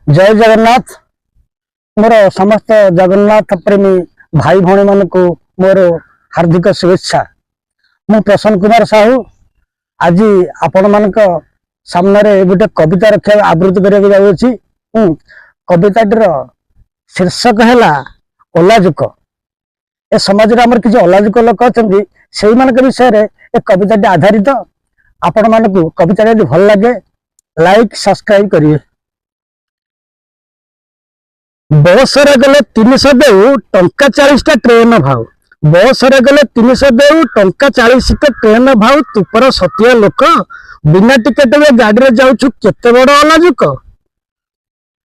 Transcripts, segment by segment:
जय जगन्नाथ। मोर समस्त जगन्नाथ प्रेमी भाई भौणी मान को मोर हार्दिक शुभेच्छा। मु प्रसन्न कुमार साहू आज आपण मान सामने गोटे कविता रक्षा आवृत्ति करने जाऊँगी। कविताटीर शीर्षक है अलाजुक। ए समाज में आमर किसी अलाजुक लोक अच्छा से विषय में ए कविताटी आधारित। आपण मान को कविता भल लगे लाइक सब्सक्राइब करिए। बस रे गले 300 देऊ टंका 40 टा ट्रेन भाव। बस रे गले 300 देऊ टंका 40 टा ट्रेन भाव। तुपर सतिया लोक बिना टिकेट में गाड़ी रे जाउछु केते बड़ अलाजुक।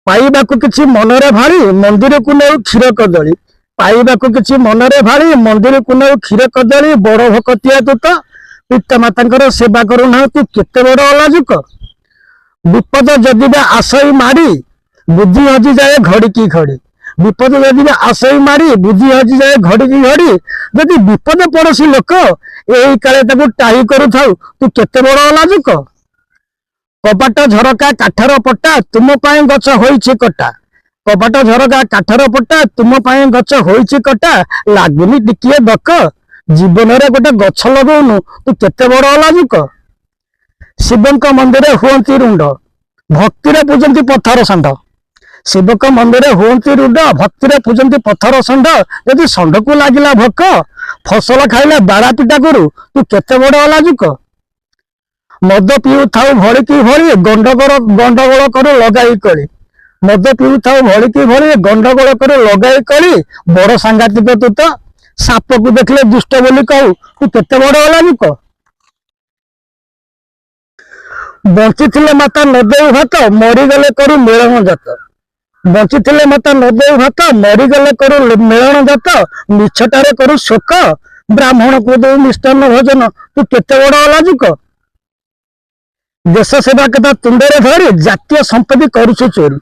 पाइबा को किछि मनरे भारी मंदिर को नेउ क्षीर कदली। पाइबा को किछि मनरे भारी मंदिर को नेउ क्षीर कदली। बड़ भकतिया तू तो पिता मातांकर सेवा करू ना तू केते बड़ अलाजुक। विपद जदि बा आसई मारी बुद्धि हजि जाए घड़ी की घड़ी। विपद जदि आसई मारी बुद्धि हजि जाए घड़ी की घड़ी। जदि विपद पड़ोसी लोक यही काले ताकू टाही करू थाउ तू केते बड़ अलाजुक। कपाट झरका काठर पट्टा तुम पाए गछ होइछि कटा। कपाट झरका काठर पट्टा तुम पाए गछ होइछि कटा। लागुनी टिकिए दक जीवन रे गोटे गछ लगौनु तू केते बड़ अलाजुक। शिवंक मंदिर हुअंती रुंड भक्ति रे पूजंती पत्थर षंढ। शिवक मंदिर हुअंती रुंड भक्ति रे पूजंती पत्थर षंढ। यदि षंढ को लागिला भक फसल खाइला बाड़ा पिटा करू तू केते बड़ अलाजुक। मद पिउ थाउ भड़ी की भड़ी गंडगोल करू लगाई कली। मद पिउ थाउ भड़ी की भड़ी गंडगोल करू लगाई कली। बड़ सांघातिक तू तो साप को देखले दुष्ट बोली कहू तू केते बड़ अलाजुक। बंची माता नदेव भात मरीगले करू मिलन जात। बंची माता नदेव भात मरीगले करू मिलन जात। मिछटारे करू शोक ब्राह्मण को दो मिष्टान्न भोजन तू केते बड़ अलाजुक। देश सेवा कथा तुंडरे धरी जातीय संपत्ति करूछु चोरी।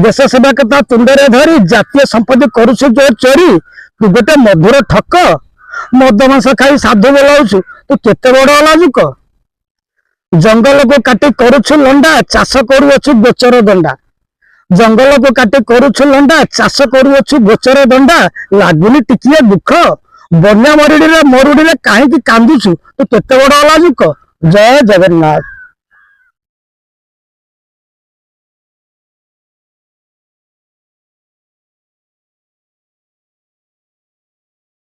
देश सेवा कथा तुंडरे धरी जातीय संपत्ति करूछु चोरी। तू गोटे मधुर ठक मद मांस खाई साधु बोलाउछु तू केते बड़ अलाजुक। जंगल को काटी करूछु लंडा चाष करूछु गोचर दंडा। जंगल को काटी करूछु लंडा चाष करूछु गोचर दंडा। लागुनी टिकिए दुख बन्या मरुड़ी रे काहे की कांदुछु तू केते बड़ अलाजुक। जय जगन्नाथ।